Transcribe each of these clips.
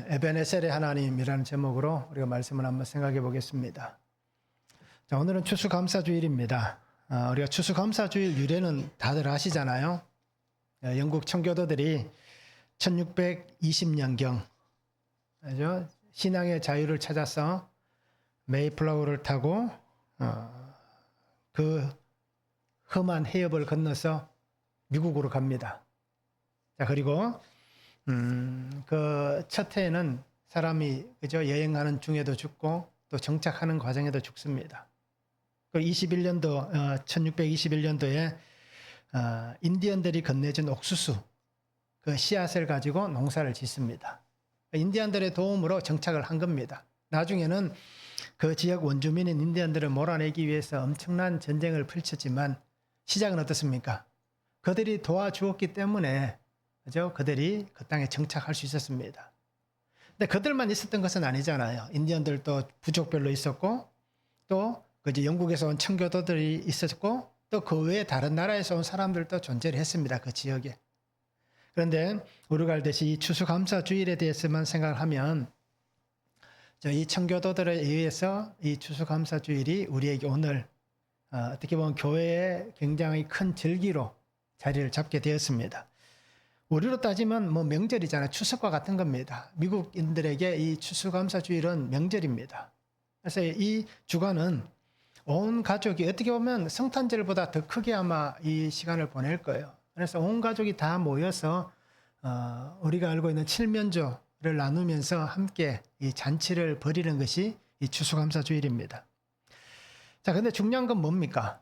에베네셀의 하나님이라는 제목으로 우리가 말씀을 한번 생각해 보겠습니다. 자, 오늘은 추수감사주일입니다. 우리가 추수감사주일 유래는 다들 아시잖아요. 영국 청교도들이 1620년경 신앙의 자유를 찾아서 메이플라워를 타고 그 험한 해협을 건너서 미국으로 갑니다. 자, 그리고 그 첫 해에는 사람이 여행하는 중에도 죽고 또 정착하는 과정에도 죽습니다. 그 1621년도에 인디언들이 건네준 옥수수 그 씨앗을 가지고 농사를 짓습니다. 인디언들의 도움으로 정착을 한 겁니다. 나중에는 그 지역 원주민인 인디언들을 몰아내기 위해서 엄청난 전쟁을 펼쳤지만 시작은 어떻습니까? 그들이 도와주었기 때문에 그들이 그 땅에 정착할 수 있었습니다. 근데 그들만 있었던 것은 아니잖아요. 인디언들도 부족별로 있었고 또 영국에서 온 청교도들이 있었고 또 그 외에 다른 나라에서 온 사람들도 존재를 했습니다. 그 지역에. 그런데 우리가 알듯이 이 추수감사주일에 대해서만 생각을 하면 이 청교도들에 의해서 이 추수감사주일이 우리에게 오늘 어떻게 보면 교회의 굉장히 큰 절기로 자리를 잡게 되었습니다. 우리로 따지면 명절이잖아요. 추석과 같은 겁니다. 미국인들에게 이 추수감사주일은 명절입니다. 그래서 이 주간은 온 가족이 어떻게 보면 성탄절보다 더 크게 아마 이 시간을 보낼 거예요. 그래서 온 가족이 다 모여서 우리가 알고 있는 칠면조를 나누면서 함께 이 잔치를 벌이는 것이 이 추수감사주일입니다. 자, 근데 중요한 건 뭡니까?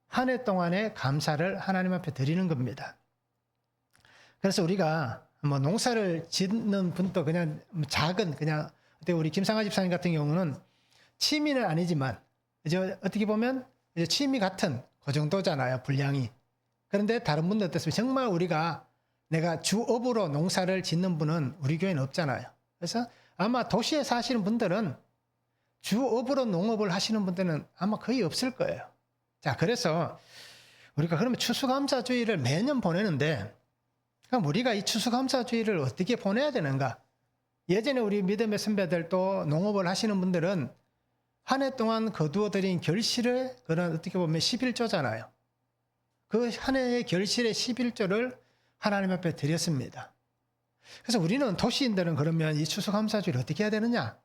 한 해 동안의 감사를 하나님 앞에 드리는 겁니다. 그래서 우리가 농사를 짓는 분도 그냥 작은 우리 김상아 집사님 같은 경우는 취미는 아니지만 어떻게 보면 취미 같은 그 정도잖아요, 분량이. 그런데 다른 분들 어떻습니까? 정말 내가 주업으로 농사를 짓는 분은 우리 교회는 없잖아요. 그래서 아마 도시에 사시는 분들은 주업으로 농업을 하시는 분들은 아마 거의 없을 거예요. 자, 그래서 우리가 그러면 추수감사주일을 매년 보내는데 그럼 우리가 이 추수감사주일을 어떻게 보내야 되는가? 예전에 우리 믿음의 선배들도 농업을 하시는 분들은 한 해 동안 거두어들인 결실을 그런 어떻게 보면 11조잖아요. 그 한 해의 결실의 11조를 하나님 앞에 드렸습니다. 그래서 우리는 도시인들은 그러면 이 추수감사주일 어떻게 해야 되느냐?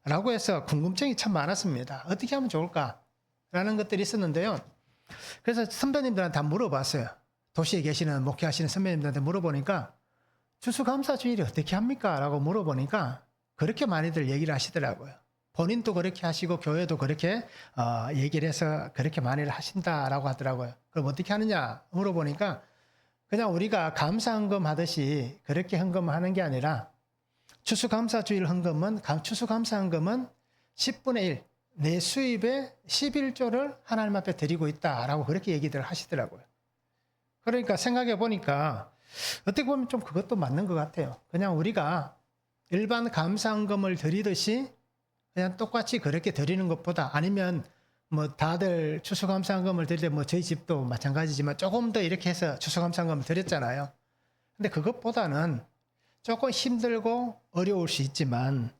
라고 해서 궁금증이 참 많았습니다. 어떻게 하면 좋을까? 라는 것들이 있었는데요. 그래서 선배님들한테 다 물어봤어요. 도시에 계시는 목회하시는 선배님들한테 물어보니까 추수감사주일이 어떻게 합니까? 라고 물어보니까 그렇게 많이들 얘기를 하시더라고요. 본인도 그렇게 하시고 교회도 그렇게 얘기를 해서 그렇게 많이들 하신다라고 하더라고요. 그럼 어떻게 하느냐 물어보니까 그냥 우리가 감사헌금 하듯이 그렇게 헌금하는 게 아니라 추수감사주일 헌금은 추수감사헌금은 10분의 1 내 수입의 11조를 하나님 앞에 드리고 있다라고 그렇게 얘기들 하시더라고요. 그러니까 생각해 보니까 어떻게 보면 좀 그것도 맞는 것 같아요. 그냥 우리가 일반 감사헌금을 드리듯이 그냥 똑같이 그렇게 드리는 것보다 아니면 다들 추수감사헌금을 드릴 때 저희 집도 마찬가지지만 조금 더 이렇게 해서 추수감사헌금을 드렸잖아요. 근데 그것보다는 조금 힘들고 어려울 수 있지만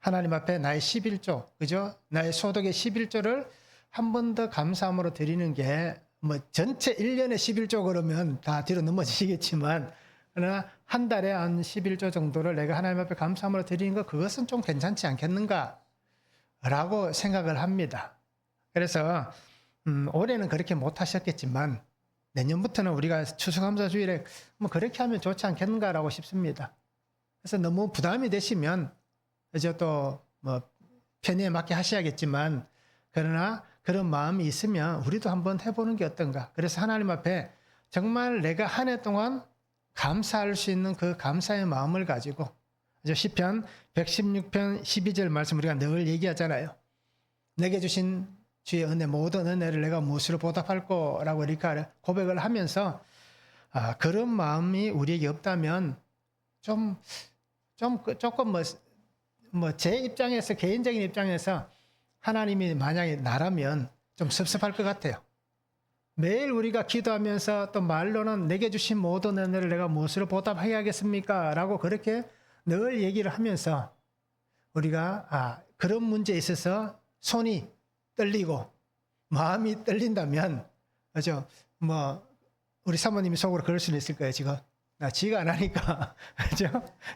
하나님 앞에 나의 11조, 그죠? 나의 소득의 11조를 한 번 더 감사함으로 드리는 게 전체 1년에 11조 그러면 다 뒤로 넘어지시겠지만 그러나 한 달에 한 11조 정도를 내가 하나님 앞에 감사함으로 드리는 거 그것은 좀 괜찮지 않겠는가? 라고 생각을 합니다. 그래서 올해는 그렇게 못 하셨겠지만 내년부터는 우리가 추수감사주일에 그렇게 하면 좋지 않겠는가라고 싶습니다. 그래서 너무 부담이 되시면 이제 또 편의에 맞게 하셔야겠지만 그러나 그런 마음이 있으면 우리도 한번 해보는 게 어떤가. 그래서 하나님 앞에 정말 내가 한 해 동안 감사할 수 있는 그 감사의 마음을 가지고 시편 116편 12절 말씀 우리가 늘 얘기하잖아요. 내게 주신 주의 은혜 모든 은혜를 내가 무엇으로 보답할 거라고 이렇게 고백을 하면서 그런 마음이 우리에게 없다면 조금 제 입장에서 개인적인 입장에서 하나님이 만약에 나라면 좀 섭섭할 것 같아요. 매일 우리가 기도하면서 또 말로는 내게 주신 모든 은혜를 내가 무엇으로 보답해야겠습니까? 라고 그렇게 늘 얘기를 하면서 우리가 그런 문제에 있어서 손이 떨리고 마음이 떨린다면, 그죠? 우리 사모님이 속으로 그럴 수는 있을 거예요, 지금. 지가 안 하니까, 그죠?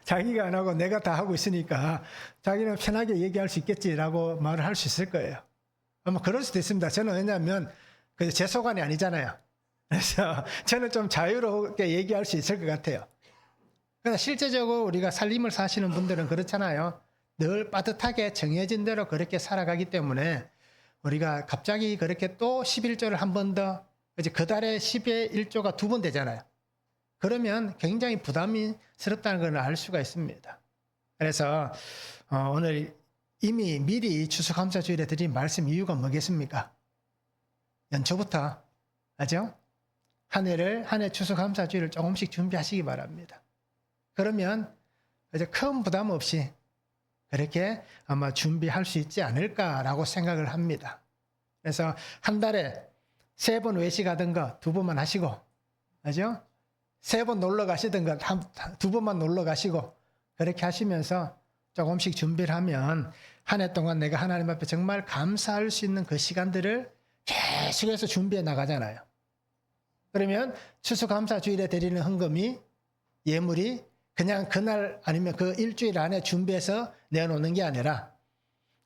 자기가 안 하고 내가 다 하고 있으니까 자기는 편하게 얘기할 수 있겠지라고 말을 할 수 있을 거예요. 아마 그럴 수도 있습니다. 저는 왜냐하면 제 소관이 아니잖아요. 그래서 저는 좀 자유롭게 얘기할 수 있을 것 같아요. 그러나 실제적으로 우리가 삶을 사시는 분들은 그렇잖아요. 늘 빠듯하게 정해진 대로 그렇게 살아가기 때문에 우리가 갑자기 그렇게 또 11조를 한 번 더, 그 달에 10의 1조가 2번 되잖아요. 그러면 굉장히 부담스럽다는 걸 알 수가 있습니다. 그래서 오늘 이미 미리 추수감사주일에 드린 말씀 이유가 뭐겠습니까? 연초부터, 맞죠? 한 해 추수감사주일을 조금씩 준비하시기 바랍니다. 그러면 이제 큰 부담 없이 그렇게 아마 준비할 수 있지 않을까라고 생각을 합니다. 그래서 한 달에 3번 외식하던 거 2번만 하시고, 그죠? 3번 놀러 가시던 거 2번만 놀러 가시고, 그렇게 하시면서 조금씩 준비를 하면 한 해 동안 내가 하나님 앞에 정말 감사할 수 있는 그 시간들을 계속해서 준비해 나가잖아요. 그러면 추수감사주일에 드리는 헌금이, 예물이 그냥 그날 아니면 그 일주일 안에 준비해서 내놓는 게 아니라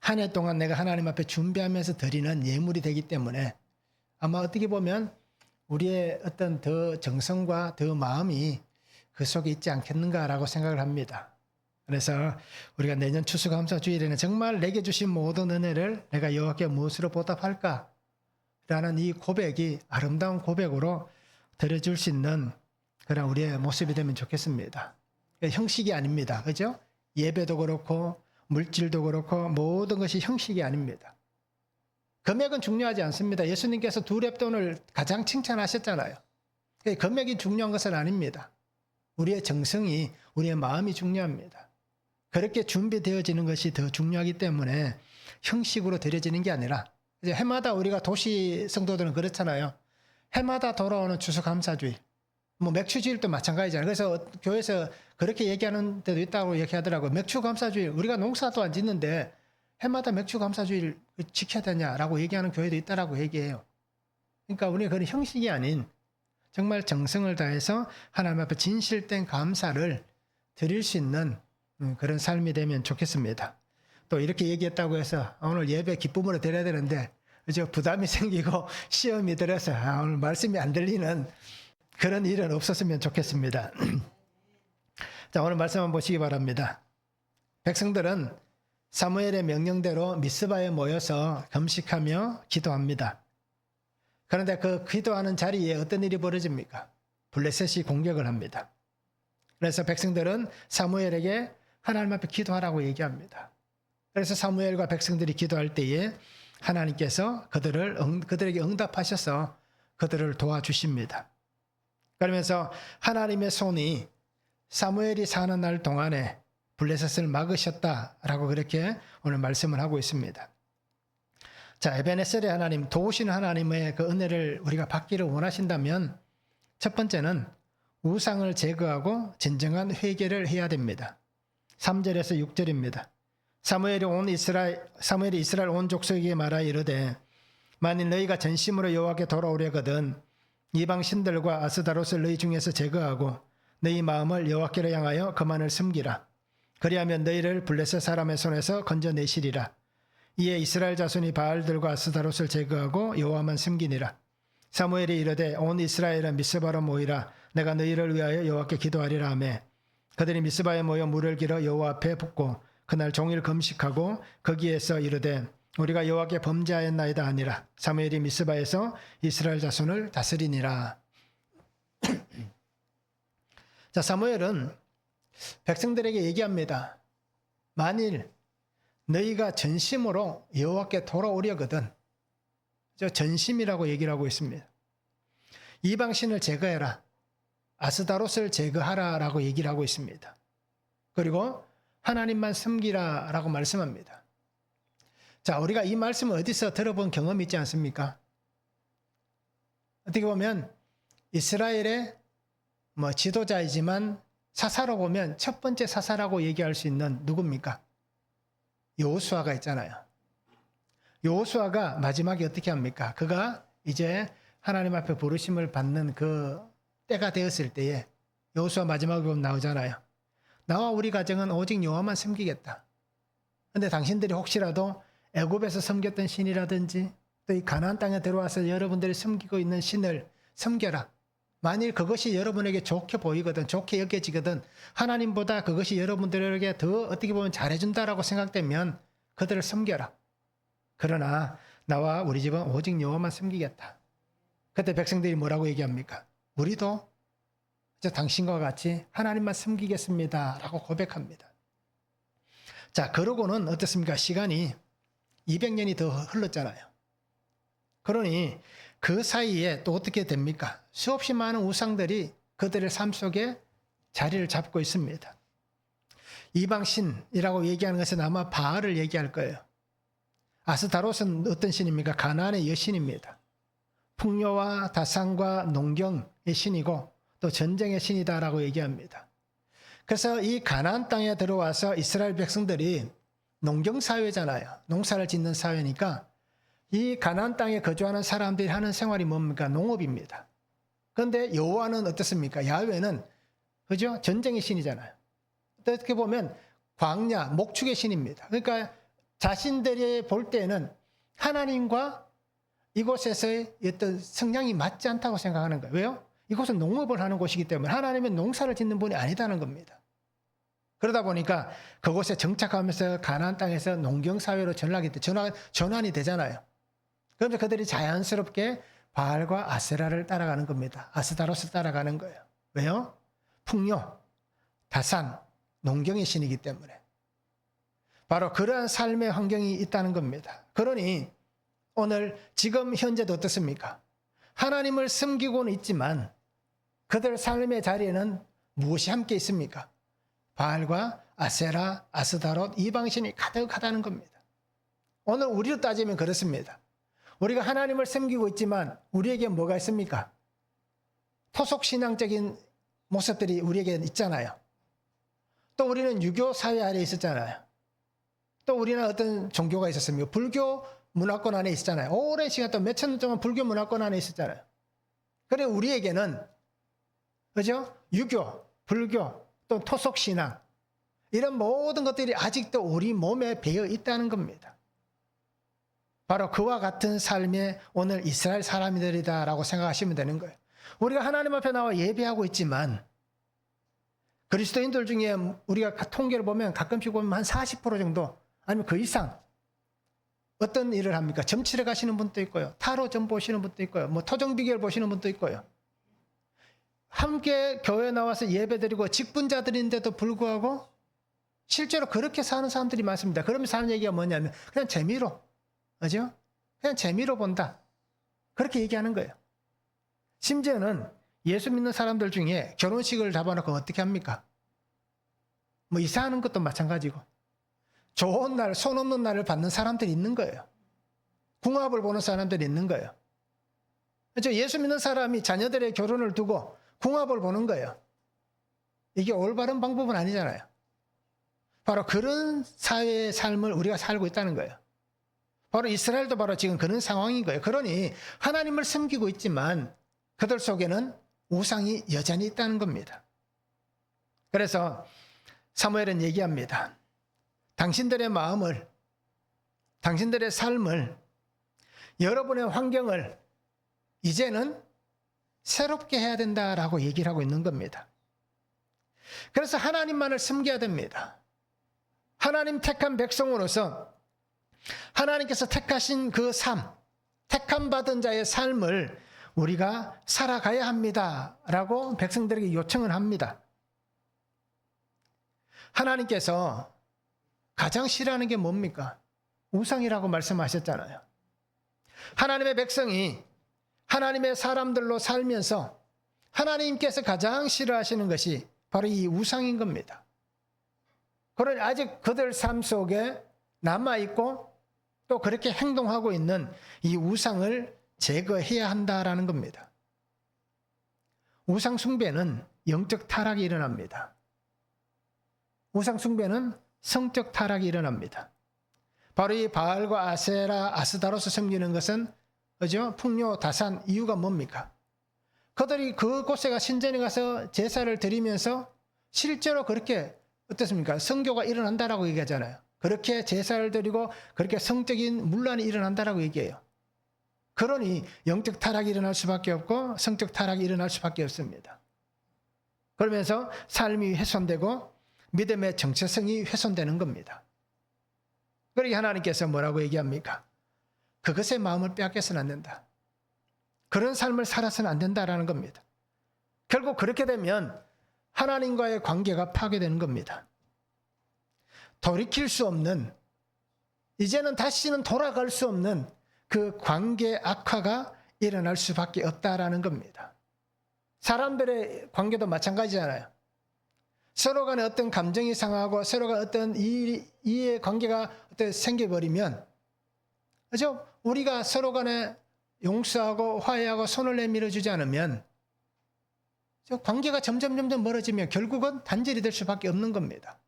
한 해 동안 내가 하나님 앞에 준비하면서 드리는 예물이 되기 때문에 아마 어떻게 보면 우리의 어떤 더 정성과 더 마음이 그 속에 있지 않겠는가라고 생각을 합니다. 그래서 우리가 내년 추수감사주일에는 정말 내게 주신 모든 은혜를 내가 여호와께 무엇으로 보답할까? 라는 이 고백이 아름다운 고백으로 드려줄 수 있는 그런 우리의 모습이 되면 좋겠습니다. 형식이 아닙니다. 그죠? 예배도 그렇고 물질도 그렇고 모든 것이 형식이 아닙니다. 금액은 중요하지 않습니다. 예수님께서 2렙돈을 가장 칭찬하셨잖아요. 금액이 중요한 것은 아닙니다. 우리의 정성이, 우리의 마음이 중요합니다. 그렇게 준비되어지는 것이 더 중요하기 때문에 형식으로 드려지는 게 아니라, 이제 해마다 우리가 도시 성도들은 그렇잖아요. 해마다 돌아오는 추수감사주일, 맥추주일도 마찬가지잖아요. 그래서 교회에서 그렇게 얘기하는 데도 있다고 얘기하더라고요. 맥추감사주일, 우리가 농사도 안 짓는데 해마다 맥추감사주일 지켜야 되냐라고 얘기하는 교회도 있다라고 얘기해요. 그러니까 우리가 그런 형식이 아닌 정말 정성을 다해서 하나님 앞에 진실된 감사를 드릴 수 있는 그런 삶이 되면 좋겠습니다. 또 이렇게 얘기했다고 해서 오늘 예배 기쁨으로 드려야 되는데 부담이 생기고 시험이 들어서 오늘 말씀이 안 들리는 그런 일은 없었으면 좋겠습니다. 자, 오늘 말씀 한번 보시기 바랍니다. 백성들은 사무엘의 명령대로 미스바에 모여서 금식하며 기도합니다. 그런데 그 기도하는 자리에 어떤 일이 벌어집니까? 블레셋이 공격을 합니다. 그래서 백성들은 사무엘에게 하나님 앞에 기도하라고 얘기합니다. 그래서 사무엘과 백성들이 기도할 때에 하나님께서 그들에게 응답하셔서 그들을 도와주십니다. 그러면서 하나님의 손이 사무엘이 사는 날 동안에 블레셋을 막으셨다라고 그렇게 오늘 말씀을 하고 있습니다. 자, 에베네셀의 하나님, 도우시는 하나님의 그 은혜를 우리가 받기를 원하신다면 첫 번째는 우상을 제거하고 진정한 회개를 해야 됩니다. 3절에서 6절입니다. 사무엘이 이스라엘 온 족속에게 말하여 이르되 만일 너희가 전심으로 여호와께 돌아오려거든 이방 신들과 아스다롯을 너희 중에서 제거하고 너희 마음을 여호와께로 향하여 그만을 섬기라. 그리하면 너희를 블레셋 사람의 손에서 건져내시리라. 이에 이스라엘 자손이 바알들과 아스다롯을 제거하고 여호와만 섬기니라. 사무엘이 이르되 온 이스라엘은 미스바로 모이라. 내가 너희를 위하여 여호와께 기도하리라 하매 그들이 미스바에 모여 물을 길어 여호와 앞에 붓고 그날 종일 금식하고 거기에서 이르되 우리가 여호와께 범죄하였나이다 하니라. 사무엘이 미스바에서 이스라엘 자손을 다스리니라. 자, 사무엘은 백성들에게 얘기합니다. 만일 너희가 전심으로 여호와께 돌아오려거든, 전심이라고 얘기를 하고 있습니다. 이방신을 제거해라. 아스다롯을 제거하라라고 얘기를 하고 있습니다. 그리고 하나님만 섬기라 라고 말씀합니다. 자, 우리가 이 말씀을 어디서 들어본 경험이 있지 않습니까? 어떻게 보면 이스라엘의 지도자이지만 사사로 보면 첫 번째 사사라고 얘기할 수 있는 누굽니까? 여호수아가 있잖아요. 여호수아가 마지막에 어떻게 합니까? 그가 이제 하나님 앞에 부르심을 받는 그 때가 되었을 때에 여호수아 마지막에 보면 나오잖아요. 나와 우리 가정은 오직 여호와만 섬기겠다. 근데 당신들이 혹시라도 애굽에서 섬겼던 신이라든지 또 이 가나안 땅에 들어와서 여러분들이 섬기고 있는 신을 섬겨라. 만일 그것이 여러분에게 좋게 보이거든, 좋게 여겨지거든, 하나님보다 그것이 여러분들에게 더 어떻게 보면 잘해준다라고 생각되면 그들을 섬겨라. 그러나 나와 우리 집은 오직 여호와만 섬기겠다. 그때 백성들이 뭐라고 얘기합니까? 우리도 당신과 같이 하나님만 섬기겠습니다 라고 고백합니다. 자, 그러고는 어떻습니까? 시간이 200년이 더 흘렀잖아요. 그러니 그 사이에 또 어떻게 됩니까? 수없이 많은 우상들이 그들의 삶 속에 자리를 잡고 있습니다. 이방신이라고 얘기하는 것은 아마 바알을 얘기할 거예요. 아스타롯은 어떤 신입니까? 가나안의 여신입니다. 풍요와 다산과 농경의 신이고 또 전쟁의 신이다라고 얘기합니다. 그래서 이 가나안 땅에 들어와서 이스라엘 백성들이 농경사회잖아요. 농사를 짓는 사회니까 이 가나안 땅에 거주하는 사람들이 하는 생활이 뭡니까? 농업입니다. 그런데 여호와는 어떻습니까? 야훼는 그죠? 전쟁의 신이잖아요. 어떻게 보면 광야, 목축의 신입니다. 그러니까 자신들이 볼 때는 하나님과 이곳에서의 어떤 성향이 맞지 않다고 생각하는 거예요. 왜요? 이곳은 농업을 하는 곳이기 때문에 하나님은 농사를 짓는 분이 아니다는 겁니다. 그러다 보니까 그곳에 정착하면서 가나안 땅에서 농경사회로 전환이 되잖아요. 그런데 그들이 자연스럽게 바알과 아세라를 따라가는 겁니다. 아스타롯을 따라가는 거예요. 왜요? 풍요, 다산, 농경의 신이기 때문에. 바로 그러한 삶의 환경이 있다는 겁니다. 그러니 오늘 지금 현재도 어떻습니까? 하나님을 섬기고는 있지만 그들 삶의 자리에는 무엇이 함께 있습니까? 바알과 아세라, 아스타롯, 이방신이 가득하다는 겁니다. 오늘 우리로 따지면 그렇습니다. 우리가 하나님을 섬기고 있지만 우리에게 뭐가 있습니까? 토속신앙적인 모습들이 우리에게 있잖아요. 또 우리는 유교 사회 아래에 있었잖아요. 또 우리는 어떤 종교가 있었습니까? 불교 문화권 안에 있었잖아요. 오랜 시간 동안 몇천 년 동안 불교 문화권 안에 있었잖아요. 그래 우리에게는 그죠? 유교, 불교, 또 토속신앙 이런 모든 것들이 아직도 우리 몸에 배어 있다는 겁니다. 바로 그와 같은 삶의 오늘 이스라엘 사람들이다라고 생각하시면 되는 거예요. 우리가 하나님 앞에 나와 예배하고 있지만 그리스도인들 중에 우리가 통계를 보면 가끔씩 보면 한 40% 정도 아니면 그 이상 어떤 일을 합니까? 점치러 가시는 분도 있고요. 타로점 보시는 분도 있고요. 뭐 토정비결 보시는 분도 있고요. 함께 교회 나와서 예배드리고 직분자들인데도 불구하고 실제로 그렇게 사는 사람들이 많습니다. 그러면서 하는 얘기가 뭐냐면 그냥 재미로, 그죠? 그냥 재미로 본다. 그렇게 얘기하는 거예요. 심지어는 예수 믿는 사람들 중에 결혼식을 잡아놓고 어떻게 합니까? 뭐 이사하는 것도 마찬가지고 좋은 날, 손 없는 날을 받는 사람들이 있는 거예요. 궁합을 보는 사람들이 있는 거예요. 그렇죠? 예수 믿는 사람이 자녀들의 결혼을 두고 궁합을 보는 거예요. 이게 올바른 방법은 아니잖아요. 바로 그런 사회의 삶을 우리가 살고 있다는 거예요. 바로 이스라엘도 바로 지금 그런 상황인 거예요. 그러니 하나님을 섬기고 있지만 그들 속에는 우상이 여전히 있다는 겁니다. 그래서 사무엘은 얘기합니다. 당신들의 마음을, 당신들의 삶을, 여러분의 환경을 이제는 새롭게 해야 된다라고 얘기를 하고 있는 겁니다. 그래서 하나님만을 섬겨야 됩니다. 하나님 택한 백성으로서 하나님께서 택하신 그 삶, 택함 받은 자의 삶을 우리가 살아가야 합니다라고 백성들에게 요청을 합니다. 하나님께서 가장 싫어하는 게 뭡니까? 우상이라고 말씀하셨잖아요. 하나님의 백성이 하나님의 사람들로 살면서 하나님께서 가장 싫어하시는 것이 바로 이 우상인 겁니다. 그러니 아직 그들 삶 속에 남아있고 또 그렇게 행동하고 있는 이 우상을 제거해야 한다라는 겁니다. 우상 숭배는 영적 타락이 일어납니다. 우상 숭배는 성적 타락이 일어납니다. 바로 이 바알과 아세라, 아스다로스 섬기는 것은 그죠? 풍요, 다산, 이유가 뭡니까? 그들이 그곳에 신전에 가서 제사를 드리면서 실제로 그렇게 어떻습니까? 성교가 일어난다라고 얘기하잖아요. 그렇게 제사를 드리고 그렇게 성적인 문란이 일어난다라고 얘기해요. 그러니 영적 타락이 일어날 수밖에 없고 성적 타락이 일어날 수밖에 없습니다. 그러면서 삶이 훼손되고 믿음의 정체성이 훼손되는 겁니다. 그러니 하나님께서 뭐라고 얘기합니까? 그것의 마음을 빼앗겨서는 안 된다. 그런 삶을 살아서는 안 된다라는 겁니다. 결국 그렇게 되면 하나님과의 관계가 파괴되는 겁니다. 돌이킬 수 없는, 이제는 다시는 돌아갈 수 없는 그 관계 악화가 일어날 수밖에 없다라는 겁니다. 사람들의 관계도 마찬가지잖아요. 서로 간에 어떤 감정이 상하고 서로 간에 어떤 이해 관계가 생겨버리면, 그죠? 우리가 서로 간에 용서하고 화해하고 손을 내밀어 주지 않으면 관계가 점점 멀어지면 결국은 단절이 될 수밖에 없는 겁니다.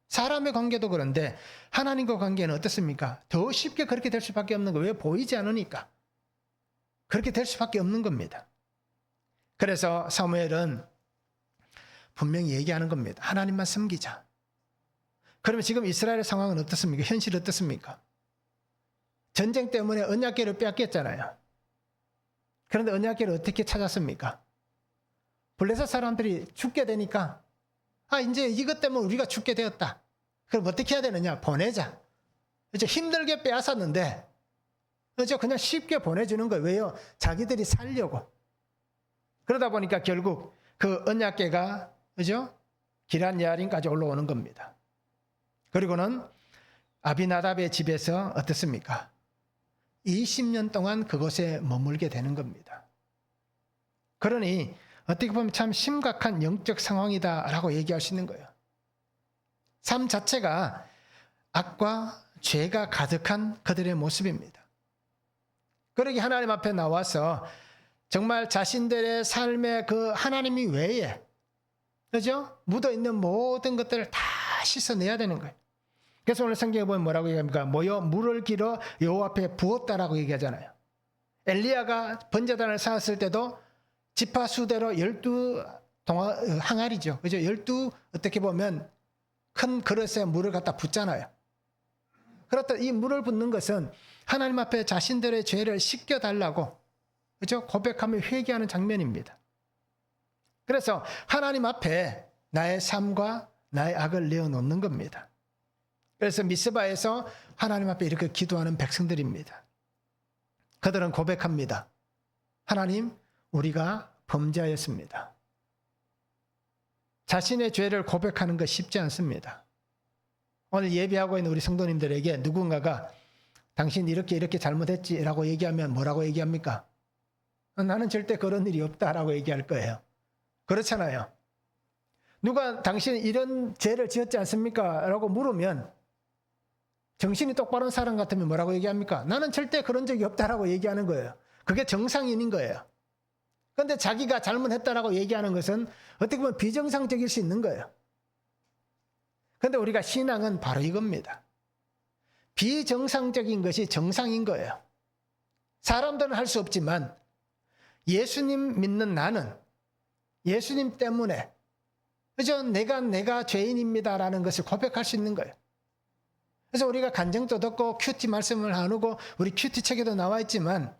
사람의 관계도 그런데 하나님과 관계는 어떻습니까? 더 쉽게 그렇게 될 수밖에 없는 거예요. 왜? 보이지 않으니까. 그렇게 될 수밖에 없는 겁니다. 그래서 사무엘은 분명히 얘기하는 겁니다. 하나님만 섬기자. 그러면 지금 이스라엘의 상황은 어떻습니까? 현실이 어떻습니까? 전쟁 때문에 언약궤를 빼앗겼잖아요. 그런데 언약궤를 어떻게 찾았습니까? 블레셋 사람들이 죽게 되니까 이제 이것 때문에 우리가 죽게 되었다. 그럼 어떻게 해야 되느냐? 보내자. 이제 힘들게 빼앗았는데 이제 그냥 쉽게 보내주는 거예요. 왜요? 자기들이 살려고. 그러다 보니까 결국 그 언약궤가 그죠? 기럇 여아림까지 올라오는 겁니다. 그리고는 아비나답의 집에서 어떻습니까? 20년 동안 그곳에 머물게 되는 겁니다. 그러니 어떻게 보면 참 심각한 영적 상황이다라고 얘기할 수 있는 거예요. 삶 자체가 악과 죄가 가득한 그들의 모습입니다. 그러기 하나님 앞에 나와서 정말 자신들의 삶의 그 하나님이 외에 그죠? 묻어있는 모든 것들을 다 씻어내야 되는 거예요. 그래서 오늘 성경에 보면 뭐라고 얘기합니까? 모여 물을 길어 여호와 앞에 부었다라고 얘기하잖아요. 엘리야가 번제단을 쌓았을 때도 지파 수대로 12 항아리죠. 그죠? 12 어떻게 보면 큰 그릇에 물을 갖다 붓잖아요. 그렇다 이 물을 붓는 것은 하나님 앞에 자신들의 죄를 씻겨달라고 그죠? 고백하며 회개하는 장면입니다. 그래서 하나님 앞에 나의 삶과 나의 악을 내어놓는 겁니다. 그래서 미스바에서 하나님 앞에 이렇게 기도하는 백성들입니다. 그들은 고백합니다. 하나님, 우리가 범죄하였습니다. 자신의 죄를 고백하는 것 쉽지 않습니다. 오늘 예배하고 있는 우리 성도님들에게 누군가가 당신 이렇게 잘못했지라고 얘기하면 뭐라고 얘기합니까? 나는 절대 그런 일이 없다라고 얘기할 거예요. 그렇잖아요. 누가 당신 이런 죄를 지었지 않습니까? 라고 물으면 정신이 똑바른 사람 같으면 뭐라고 얘기합니까? 나는 절대 그런 적이 없다라고 얘기하는 거예요. 그게 정상인인 거예요. 그런데 자기가 잘못했다라고 얘기하는 것은 어떻게 보면 비정상적일 수 있는 거예요. 그런데 우리가 신앙은 바로 이겁니다. 비정상적인 것이 정상인 거예요. 사람들은 할 수 없지만 예수님 믿는 나는 예수님 때문에 그죠? 내가 죄인입니다라는 것을 고백할 수 있는 거예요. 그래서 우리가 간증도 듣고 큐티 말씀을 나누고 우리 큐티 책에도 나와 있지만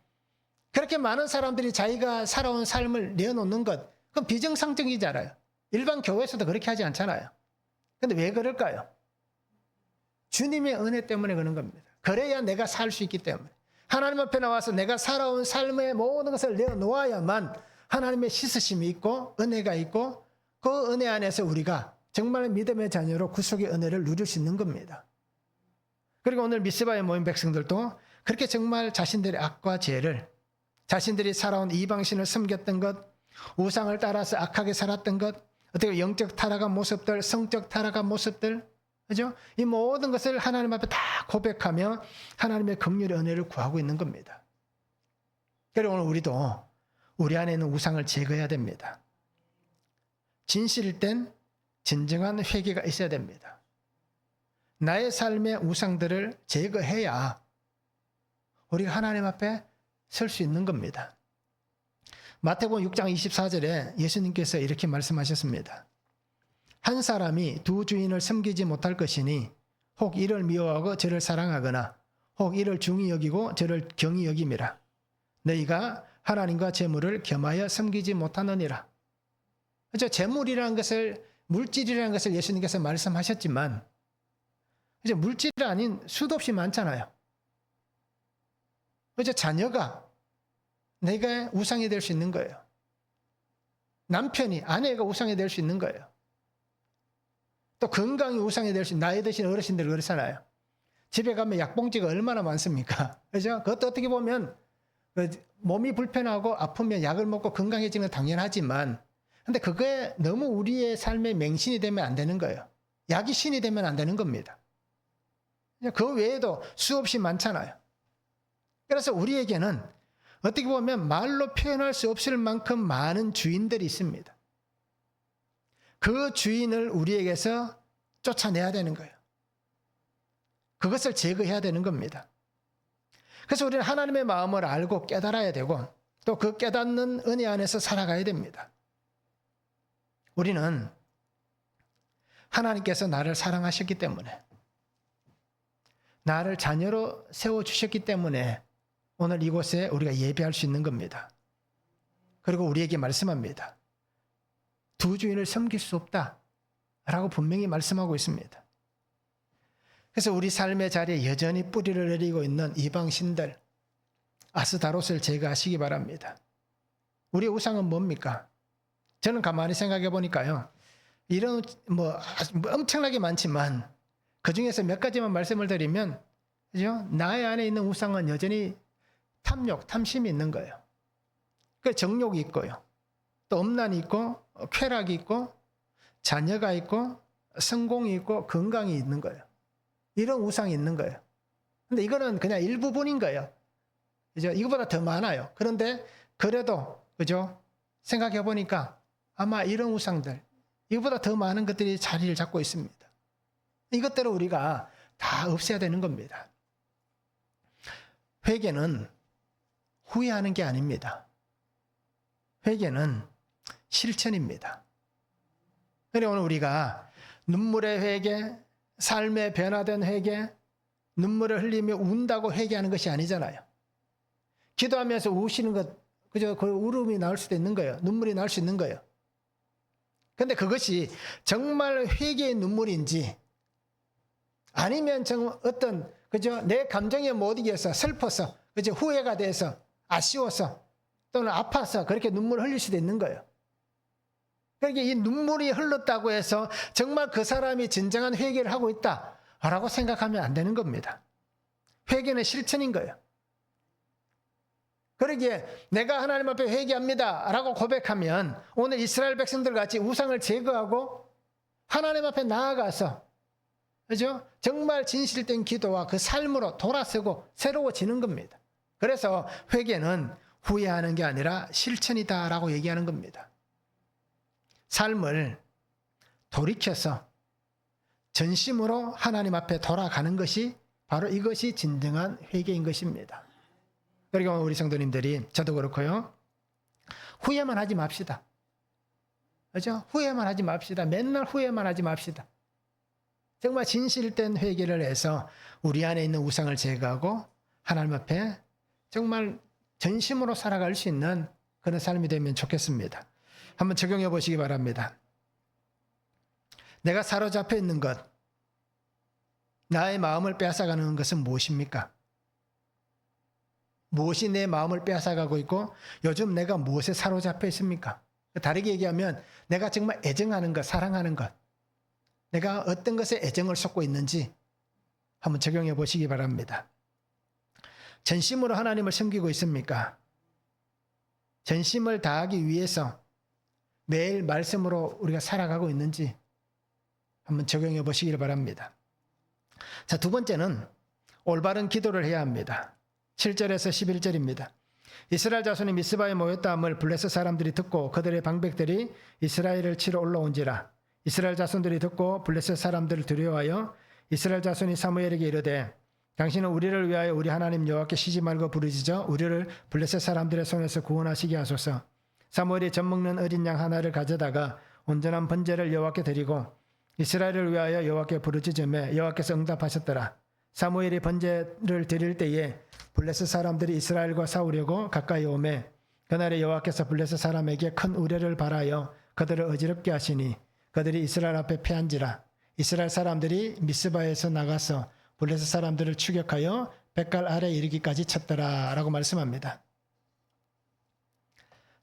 그렇게 많은 사람들이 자기가 살아온 삶을 내어놓는 것 그건 비정상적이잖아요. 일반 교회에서도 그렇게 하지 않잖아요. 그런데 왜 그럴까요? 주님의 은혜 때문에 그런 겁니다. 그래야 내가 살 수 있기 때문에. 하나님 앞에 나와서 내가 살아온 삶의 모든 것을 내어놓아야만 하나님의 씻으심이 있고 은혜가 있고 그 은혜 안에서 우리가 정말 믿음의 자녀로 구속의 은혜를 누릴 수 있는 겁니다. 그리고 오늘 미스바에 모인 백성들도 그렇게 정말 자신들의 악과 죄를 자신들이 살아온 이방신을 섬겼던 것, 우상을 따라서 악하게 살았던 것, 어떻게 영적 타락한 모습들, 성적 타락한 모습들, 그죠? 이 모든 것을 하나님 앞에 다 고백하며 하나님의 긍휼의 은혜를 구하고 있는 겁니다. 그리고 오늘 우리도 우리 안에 있는 우상을 제거해야 됩니다. 진실일 땐 진정한 회개가 있어야 됩니다. 나의 삶의 우상들을 제거해야 우리가 하나님 앞에 설 수 있는 겁니다. 마태복음 6장 24절에 예수님께서 이렇게 말씀하셨습니다. 한 사람이 두 주인을 섬기지 못할 것이니 혹 이를 미워하고 저를 사랑하거나 혹 이를 중히 여기고 저를 경히 여김이라. 너희가 하나님과 재물을 겸하여 섬기지 못하느니라. 그렇죠? 재물이라는 것을, 물질이라는 것을 예수님께서 말씀하셨지만 이제 물질이 아닌 수도 없이 많잖아요. 그렇죠? 자녀가 내가 우상이 될 수 있는 거예요. 남편이, 아내가 우상이 될 수 있는 거예요. 또 건강이 우상이 될 수 있는, 나이 드신 어르신들 그렇잖아요. 집에 가면 약봉지가 얼마나 많습니까? 그죠? 그것도 어떻게 보면 몸이 불편하고 아프면 약을 먹고 건강해지는 건 당연하지만, 근데 그게 너무 우리의 삶의 맹신이 되면 안 되는 거예요. 약이 신이 되면 안 되는 겁니다. 그 외에도 수없이 많잖아요. 그래서 우리에게는 어떻게 보면 말로 표현할 수 없을 만큼 많은 주인들이 있습니다. 그 주인을 우리에게서 쫓아내야 되는 거예요. 그것을 제거해야 되는 겁니다. 그래서 우리는 하나님의 마음을 알고 깨달아야 되고 또 그 깨닫는 은혜 안에서 살아가야 됩니다. 우리는 하나님께서 나를 사랑하셨기 때문에, 나를 자녀로 세워주셨기 때문에 오늘 이곳에 우리가 예배할 수 있는 겁니다. 그리고 우리에게 말씀합니다. 두 주인을 섬길 수 없다라고 분명히 말씀하고 있습니다. 그래서 우리 삶의 자리에 여전히 뿌리를 내리고 있는 이방신들, 아스다롯을 제거하시기 바랍니다. 우리의 우상은 뭡니까? 저는 가만히 생각해 보니까요, 이런 엄청나게 많지만 그 중에서 몇 가지만 말씀을 드리면, 그죠? 나의 안에 있는 우상은 여전히 탐욕, 탐심이 있는 거예요. 그 정욕이 있고요, 또 음란이 있고, 쾌락이 있고, 자녀가 있고, 성공이 있고, 건강이 있는 거예요. 이런 우상이 있는 거예요. 근데 이거는 그냥 일부분인 거예요. 그죠? 이거보다 더 많아요. 그런데 그래도, 그죠? 생각해 보니까 아마 이런 우상들, 이거보다 더 많은 것들이 자리를 잡고 있습니다. 이것들을 우리가 다 없애야 되는 겁니다. 회개는 후회하는 게 아닙니다. 회개는 실천입니다. 그래서 오늘 우리가 눈물의 회개, 삶의 변화된 회개, 눈물을 흘리며 운다고 회개하는 것이 아니잖아요. 기도하면서 우시는 것, 그저 그 울음이 나올 수도 있는 거예요. 눈물이 나올 수 있는 거예요. 근데 그것이 정말 회개의 눈물인지, 아니면 정말 어떤, 그저 내 감정에 못 이겨서 슬퍼서, 그저 후회가 돼서, 아쉬워서, 또는 아파서 그렇게 눈물을 흘릴 수도 있는 거예요. 그러니까 이 눈물이 흘렀다고 해서 정말 그 사람이 진정한 회개를 하고 있다라고 생각하면 안 되는 겁니다. 회개는 실천인 거예요. 그러기에 내가 하나님 앞에 회개합니다 라고 고백하면 오늘 이스라엘 백성들 같이 우상을 제거하고 하나님 앞에 나아가서, 그죠? 정말 진실된 기도와 그 삶으로 돌아서고 새로워지는 겁니다. 그래서 회개는 후회하는 게 아니라 실천이다라고 얘기하는 겁니다. 삶을 돌이켜서 전심으로 하나님 앞에 돌아가는 것이 바로 이것이 진정한 회개인 것입니다. 그리고 우리 성도님들이, 저도 그렇고요, 후회만 하지 맙시다. 그렇죠? 후회만 하지 맙시다. 맨날 후회만 하지 맙시다. 정말 진실된 회개를 해서 우리 안에 있는 우상을 제거하고 하나님 앞에 정말 전심으로 살아갈 수 있는 그런 삶이 되면 좋겠습니다. 한번 적용해 보시기 바랍니다. 내가 사로잡혀 있는 것, 나의 마음을 빼앗아가는 것은 무엇입니까? 무엇이 내 마음을 빼앗아가고 있고 요즘 내가 무엇에 사로잡혀 있습니까? 다르게 얘기하면 내가 정말 애정하는 것, 사랑하는 것, 내가 어떤 것에 애정을 쏟고 있는지 한번 적용해 보시기 바랍니다. 전심으로 하나님을 섬기고 있습니까? 전심을 다하기 위해서 매일 말씀으로 우리가 살아가고 있는지 한번 적용해 보시길 바랍니다. 자, 두 번째는 올바른 기도를 해야 합니다. 7절에서 11절입니다. 이스라엘 자손이 미스바에 모였다함을 블레셋 사람들이 듣고 그들의 방백들이 이스라엘을 치러 올라온지라. 이스라엘 자손들이 듣고 블레셋 사람들을 두려워하여 이스라엘 자손이 사무엘에게 이르되 당신은 우리를 위하여 우리 하나님 여호와께 쉬지 말고 부르짖어 우리를 블레셋 사람들의 손에서 구원하시게 하소서. 사무엘이 젖 먹는 어린 양 하나를 가져다가 온전한 번제를 여호와께 드리고 이스라엘을 위하여 여호와께 부르짖으며 여호와께서 응답하셨더라. 사무엘이 번제를 드릴 때에 블레셋 사람들이 이스라엘과 싸우려고 가까이 오매 그날에 여호와께서 블레셋 사람에게 큰 우레를 발하여 그들을 어지럽게 하시니 그들이 이스라엘 앞에 패한지라. 이스라엘 사람들이 미스바에서 나가서 블레셋 사람들을 추격하여 뱃갈 아래 이르기까지 쳤더라 라고 말씀합니다.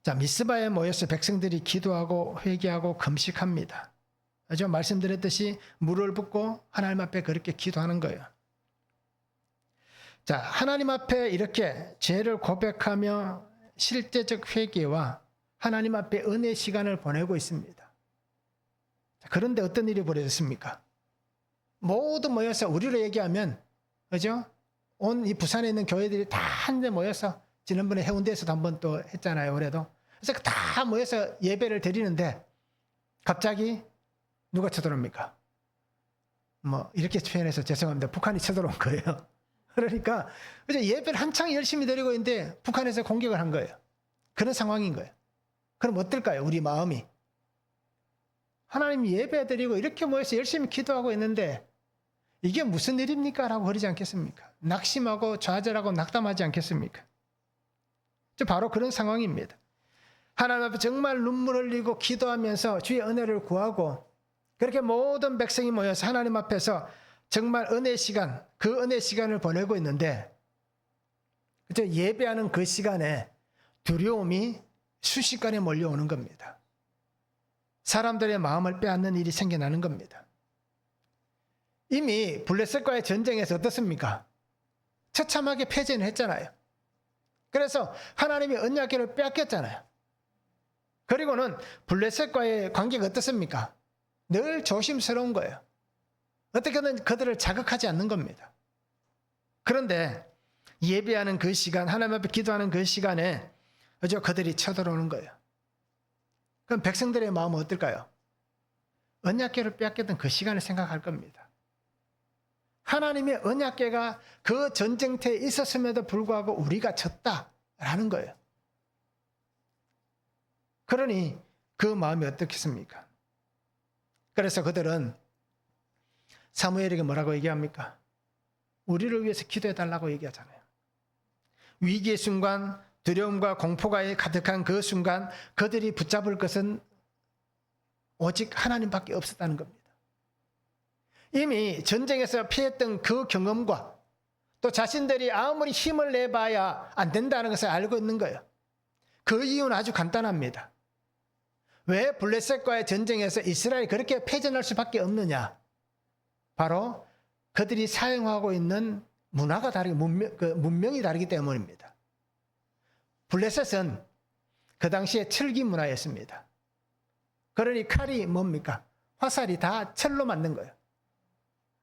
자, 미스바에 모여서 백성들이 기도하고 회개하고 금식합니다. 아주 말씀드렸듯이 물을 붓고 하나님 앞에 그렇게 기도하는 거예요. 자, 하나님 앞에 이렇게 죄를 고백하며 실제적 회개와 하나님 앞에 은혜 시간을 보내고 있습니다. 그런데 어떤 일이 벌어졌습니까? 모두 모여서 우리로 얘기하면, 그죠? 온 이 부산에 있는 교회들이 다 한데 모여서, 지난번에 해운대에서도 한번 또 했잖아요, 올해도. 그래서 다 모여서 예배를 드리는데, 갑자기 누가 쳐들어옵니까? 뭐, 이렇게 표현해서 죄송합니다. 북한이 쳐들어온 거예요. 그러니까, 그죠? 예배를 한창 열심히 드리고 있는데, 북한에서 공격을 한 거예요. 그런 상황인 거예요. 그럼 어떨까요, 우리 마음이? 하나님 예배 드리고 이렇게 모여서 열심히 기도하고 있는데 이게 무슨 일입니까? 라고 그러지 않겠습니까? 낙심하고 좌절하고 낙담하지 않겠습니까? 바로 그런 상황입니다. 하나님 앞에 정말 눈물 흘리고 기도하면서 주의 은혜를 구하고 그렇게 모든 백성이 모여서 하나님 앞에서 정말 은혜 시간, 그 은혜 시간을 보내고 있는데 예배하는 그 시간에 두려움이 순식간에 몰려오는 겁니다. 사람들의 마음을 빼앗는 일이 생겨나는 겁니다. 이미 블레셋과의 전쟁에서 어떻습니까? 처참하게 패전을 했잖아요. 그래서 하나님이 언약궤를 빼앗겼잖아요. 그리고는 블레셋과의 관계가 어떻습니까? 늘 조심스러운 거예요. 어떻게든 그들을 자극하지 않는 겁니다. 그런데 예배하는 그 시간, 하나님 앞에 기도하는 그 시간에 그들이 쳐들어오는 거예요. 그럼 백성들의 마음은 어떨까요? 언약궤를 빼앗겼던 그 시간을 생각할 겁니다. 하나님의 언약궤가 그 전쟁터에 있었음에도 불구하고 우리가 졌다라는 거예요. 그러니 그 마음이 어떻겠습니까? 그래서 그들은 사무엘에게 뭐라고 얘기합니까? 우리를 위해서 기도해달라고 얘기하잖아요. 위기의 순간, 두려움과 공포가 가득한 그 순간 그들이 붙잡을 것은 오직 하나님밖에 없었다는 겁니다. 이미 전쟁에서 피했던 그 경험과 또 자신들이 아무리 힘을 내봐야 안 된다는 것을 알고 있는 거예요. 그 이유는 아주 간단합니다. 왜 블레셋과의 전쟁에서 이스라엘이 그렇게 패전할 수밖에 없느냐? 바로 그들이 사용하고 있는 문화가 다르고 문명이 다르기 때문입니다. 블레셋은 그 당시에 철기 문화였습니다. 그러니 칼이 뭡니까? 화살이 다 철로 만든 거예요.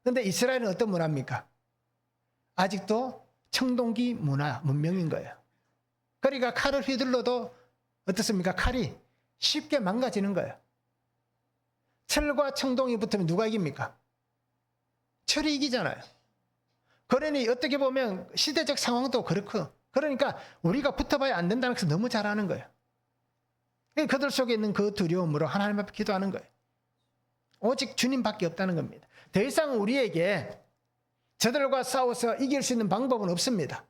그런데 이스라엘은 어떤 문화입니까? 아직도 청동기 문명인 거예요. 그러니까 칼을 휘둘러도 어떻습니까? 칼이 쉽게 망가지는 거예요. 철과 청동이 붙으면 누가 이깁니까? 철이 이기잖아요. 그러니 어떻게 보면 시대적 상황도 그렇고, 그러니까 우리가 붙어봐야 안 된다는 것을 너무 잘 아는 거예요. 그들 속에 있는 그 두려움으로 하나님 앞에 기도하는 거예요. 오직 주님밖에 없다는 겁니다. 더 이상 우리에게 저들과 싸워서 이길 수 있는 방법은 없습니다.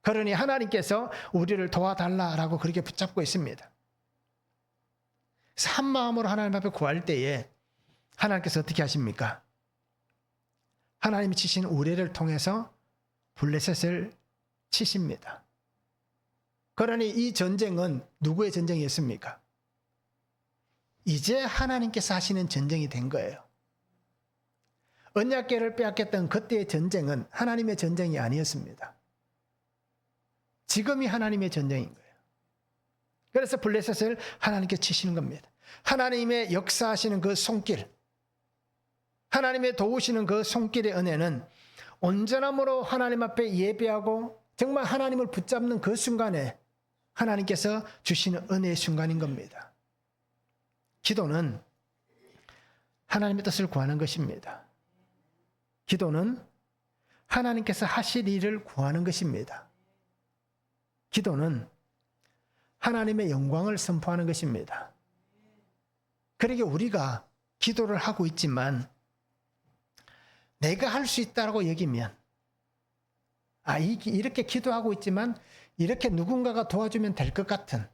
그러니 하나님께서 우리를 도와달라라고 그렇게 붙잡고 있습니다. 그래서 한 마음으로 하나님 앞에 구할 때에 하나님께서 어떻게 하십니까? 하나님이 치신 우레를 통해서 블레셋을 치십니다. 그러니 이 전쟁은 누구의 전쟁이었습니까? 이제 하나님께서 하시는 전쟁이 된 거예요. 언약궤를 빼앗겼던 그때의 전쟁은 하나님의 전쟁이 아니었습니다. 지금이 하나님의 전쟁인 거예요. 그래서 블레셋을 하나님께 치시는 겁니다. 하나님의 역사하시는 그 손길, 하나님의 도우시는 그 손길의 은혜는 온전함으로 하나님 앞에 예배하고 정말 하나님을 붙잡는 그 순간에 하나님께서 주시는 은혜의 순간인 겁니다. 기도는 하나님의 뜻을 구하는 것입니다. 기도는 하나님께서 하실 일을 구하는 것입니다. 기도는 하나님의 영광을 선포하는 것입니다. 그러게 우리가 기도를 하고 있지만 내가 할 수 있다고 여기면 이렇게 기도하고 있지만 이렇게 누군가가 도와주면 될 것 같은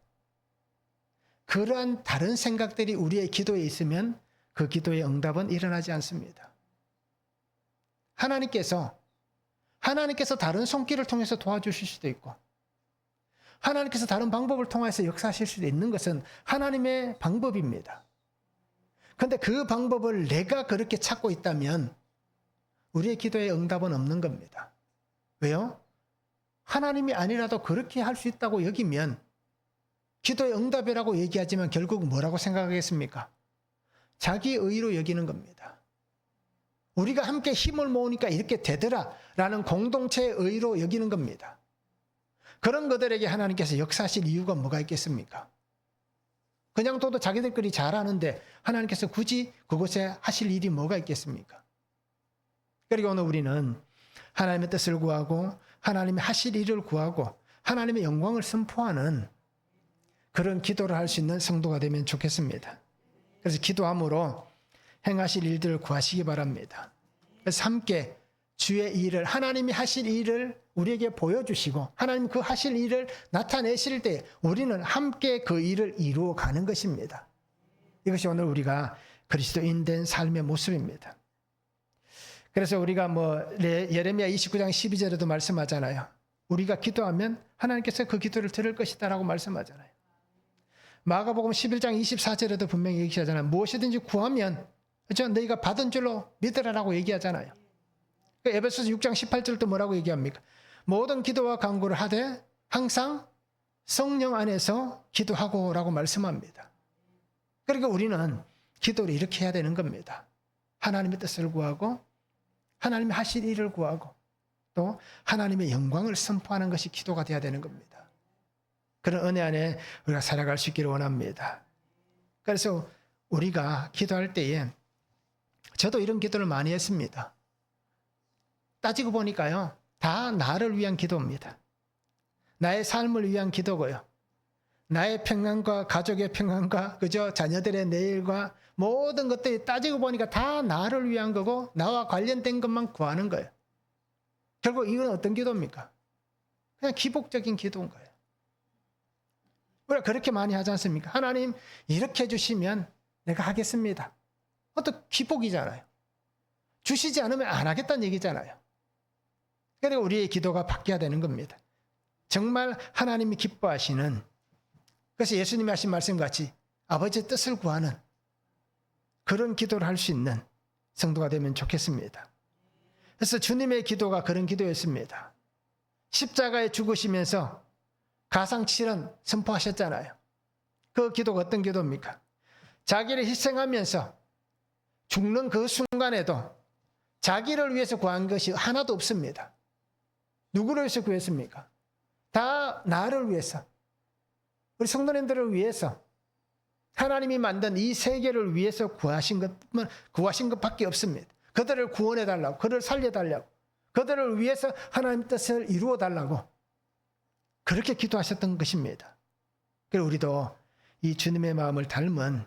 그러한 다른 생각들이 우리의 기도에 있으면 그 기도의 응답은 일어나지 않습니다. 하나님께서 다른 손길을 통해서 도와주실 수도 있고 하나님께서 다른 방법을 통해서 역사하실 수도 있는 것은 하나님의 방법입니다. 그런데 그 방법을 내가 그렇게 찾고 있다면 우리의 기도의 응답은 없는 겁니다. 왜요? 하나님이 아니라도 그렇게 할 수 있다고 여기면 기도의 응답이라고 얘기하지만 결국 뭐라고 생각하겠습니까? 자기 의로 여기는 겁니다. 우리가 함께 힘을 모으니까 이렇게 되더라라는 공동체의 의로 여기는 겁니다. 그런 것들에게 하나님께서 역사하실 이유가 뭐가 있겠습니까? 그냥 둬도 자기들끼리 잘하는데 하나님께서 굳이 그곳에 하실 일이 뭐가 있겠습니까? 그리고 오늘 우리는 하나님의 뜻을 구하고 하나님의 하실 일을 구하고 하나님의 영광을 선포하는 그런 기도를 할 수 있는 성도가 되면 좋겠습니다. 그래서 기도함으로 행하실 일들을 구하시기 바랍니다. 그래서 함께 주의 일을 하나님이 하실 일을 우리에게 보여주시고 하나님 그 하실 일을 나타내실 때 우리는 함께 그 일을 이루어 가는 것입니다. 이것이 오늘 우리가 그리스도인 된 삶의 모습입니다. 그래서 우리가 예레미야 29장 12절에도 말씀하잖아요. 우리가 기도하면 하나님께서 그 기도를 들을 것이다라고 말씀하잖아요. 마가복음 11장 24절에도 분명히 얘기하잖아요. 무엇이든지 구하면 그렇죠? 너희가 받은 줄로 믿으라라고 얘기하잖아요. 에베소서 6장 18절도 뭐라고 얘기합니까? 모든 기도와 간구를 하되 항상 성령 안에서 기도하고라고 말씀합니다. 그러니까 우리는 기도를 이렇게 해야 되는 겁니다. 하나님의 뜻을 구하고 하나님의 하실 일을 구하고 또 하나님의 영광을 선포하는 것이 기도가 되어야 되는 겁니다. 그런 은혜 안에 우리가 살아갈 수 있기를 원합니다. 그래서 우리가 기도할 때에 저도 이런 기도를 많이 했습니다. 따지고 보니까요, 다 나를 위한 기도입니다. 나의 삶을 위한 기도고요. 나의 평안과 가족의 평안과 그저 자녀들의 내일과 모든 것들이 따지고 보니까 다 나를 위한 거고 나와 관련된 것만 구하는 거예요. 결국 이건 어떤 기도입니까? 그냥 기복적인 기도인 거예요. 우리가 그렇게 많이 하지 않습니까? 하나님 이렇게 해주시면 내가 하겠습니다. 그것도 기복이잖아요. 주시지 않으면 안 하겠다는 얘기잖아요. 그래서 우리의 기도가 바뀌어야 되는 겁니다. 정말 하나님이 기뻐하시는, 그래서 예수님이 하신 말씀같이 아버지의 뜻을 구하는 그런 기도를 할 수 있는 성도가 되면 좋겠습니다. 그래서 주님의 기도가 그런 기도였습니다. 십자가에 죽으시면서 가상칠언 선포하셨잖아요. 그 기도가 어떤 기도입니까? 자기를 희생하면서 죽는 그 순간에도 자기를 위해서 구한 것이 하나도 없습니다. 누구를 위해서 구했습니까? 다 나를 위해서, 우리 성도님들을 위해서, 하나님이 만든 이 세계를 위해서 구하신 것밖에 없습니다. 그들을 구원해달라고, 그들을 살려달라고, 그들을 위해서 하나님의 뜻을 이루어달라고 그렇게 기도하셨던 것입니다. 그리고 우리도 이 주님의 마음을 닮은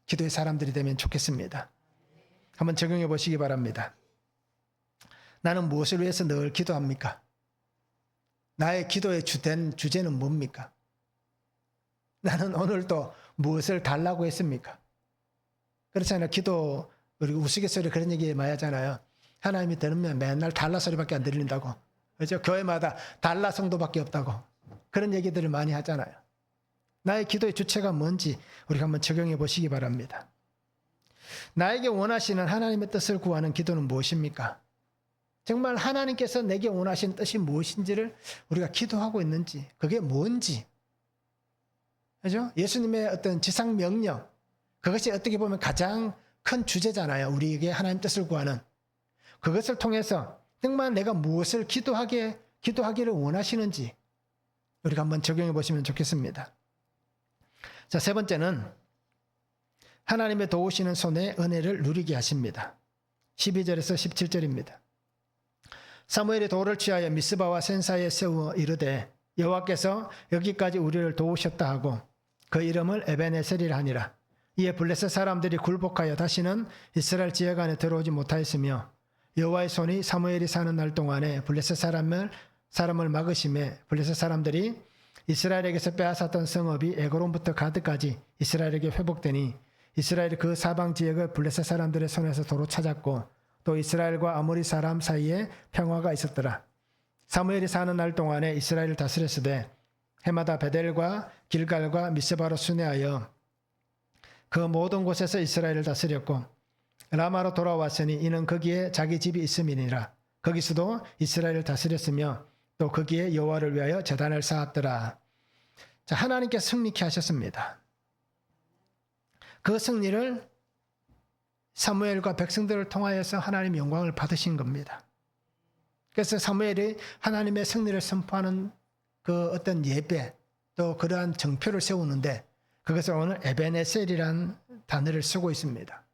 기도의 사람들이 되면 좋겠습니다. 한번 적용해 보시기 바랍니다. 나는 무엇을 위해서 늘 기도합니까? 나의 기도의 주된 주제는 뭡니까? 나는 오늘도 무엇을 달라고 했습니까? 그렇잖아요. 기도, 우리 우스갯소리 그런 얘기 많이 하잖아요. 하나님이 들으면 맨날 달라 소리밖에 안 들린다고. 그렇죠? 교회마다 달라 성도밖에 없다고. 그런 얘기들을 많이 하잖아요. 나의 기도의 주체가 뭔지 우리가 한번 적용해 보시기 바랍니다. 나에게 원하시는 하나님의 뜻을 구하는 기도는 무엇입니까? 정말 하나님께서 내게 원하신 뜻이 무엇인지를 우리가 기도하고 있는지, 그게 뭔지. 그죠? 예수님의 어떤 지상 명령, 그것이 어떻게 보면 가장 큰 주제잖아요. 우리에게 하나님 뜻을 구하는. 그것을 통해서 정말 내가 무엇을 기도하기를 원하시는지 우리가 한번 적용해 보시면 좋겠습니다. 자, 세 번째는 하나님의 도우시는 손에 은혜를 누리게 하십니다. 12절에서 17절입니다. 사무엘이 돌을 취하여 미스바와 센사에 세워 이르되 여호와께서 여기까지 우리를 도우셨다 하고 그 이름을 에벤에셀이라 하니라. 이에 블레셋 사람들이 굴복하여 다시는 이스라엘 지역 안에 들어오지 못하였으며 여호와의 손이 사무엘이 사는 날 동안에 블레셋 사람을 막으심에 블레셋 사람들이 이스라엘에게서 빼앗았던 성읍이 에그론부터 가드까지 이스라엘에게 회복되니 이스라엘이 그 사방 지역을 블레셋 사람들의 손에서 도로 찾았고 또 이스라엘과 아모리 사람 사이에 평화가 있었더라. 사무엘이 사는 날 동안에 이스라엘을 다스렸으되 해마다 베델과 길갈과 미스바로 순회하여 그 모든 곳에서 이스라엘을 다스렸고 라마로 돌아왔으니 이는 거기에 자기 집이 있음이니라. 거기서도 이스라엘을 다스렸으며 또 거기에 여호와를 위하여 제단을 쌓았더라. 자, 하나님께서 승리케 하셨습니다. 그 승리를 사무엘과 백성들을 통하여서 하나님의 영광을 받으신 겁니다. 그래서 사무엘이 하나님의 승리를 선포하는 그 어떤 예배 또 그러한 정표를 세우는데 그것을 오늘 에벤에셀이라는 단어를 쓰고 있습니다.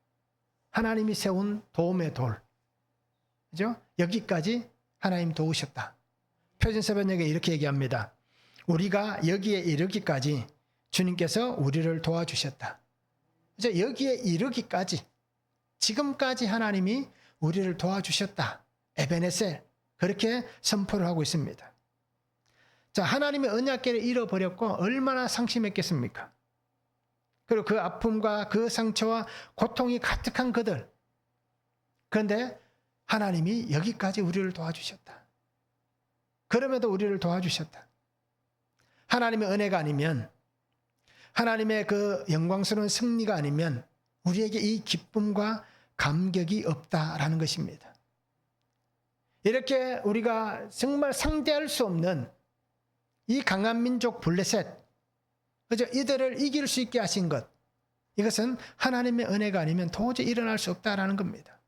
하나님이 세운 도움의 돌. 그죠? 여기까지 하나님 도우셨다. 표준세번역에 이렇게 얘기합니다. 우리가 여기에 이르기까지 주님께서 우리를 도와주셨다. 그죠? 여기에 이르기까지 지금까지 하나님이 우리를 도와주셨다. 에벤에셀. 그렇게 선포를 하고 있습니다. 자, 하나님의 언약궤를 잃어버렸고 얼마나 상심했겠습니까? 그리고 그 아픔과 그 상처와 고통이 가득한 그들. 그런데 하나님이 여기까지 우리를 도와주셨다. 그럼에도 우리를 도와주셨다. 하나님의 은혜가 아니면, 하나님의 그 영광스러운 승리가 아니면 우리에게 이 기쁨과 감격이 없다라는 것입니다. 이렇게 우리가 정말 상대할 수 없는 이 강한 민족 블레셋, 그죠? 이들을 이길 수 있게 하신 것, 이것은 하나님의 은혜가 아니면 도저히 일어날 수 없다라는 겁니다.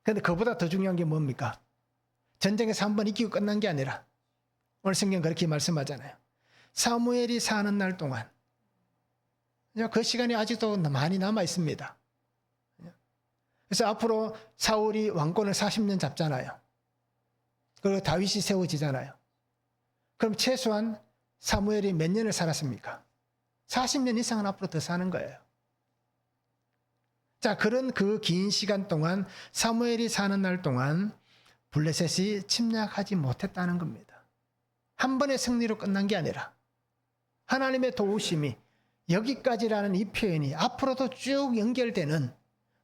그런데 그보다 더 중요한 게 뭡니까? 전쟁에서 한번 이기고 끝난 게 아니라 오늘 성경 그렇게 말씀하잖아요. 사무엘이 사는 날 동안 그 시간이 아직도 많이 남아 있습니다. 그래서 앞으로 사울이 왕권을 40년 잡잖아요. 그리고 다윗이 세워지잖아요. 그럼 최소한 사무엘이 몇 년을 살았습니까? 40년 이상은 앞으로 더 사는 거예요. 자, 그런 그 긴 시간 동안 사무엘이 사는 날 동안 블레셋이 침략하지 못했다는 겁니다. 한 번의 승리로 끝난 게 아니라 하나님의 도우심이 여기까지라는 이 표현이 앞으로도 쭉 연결되는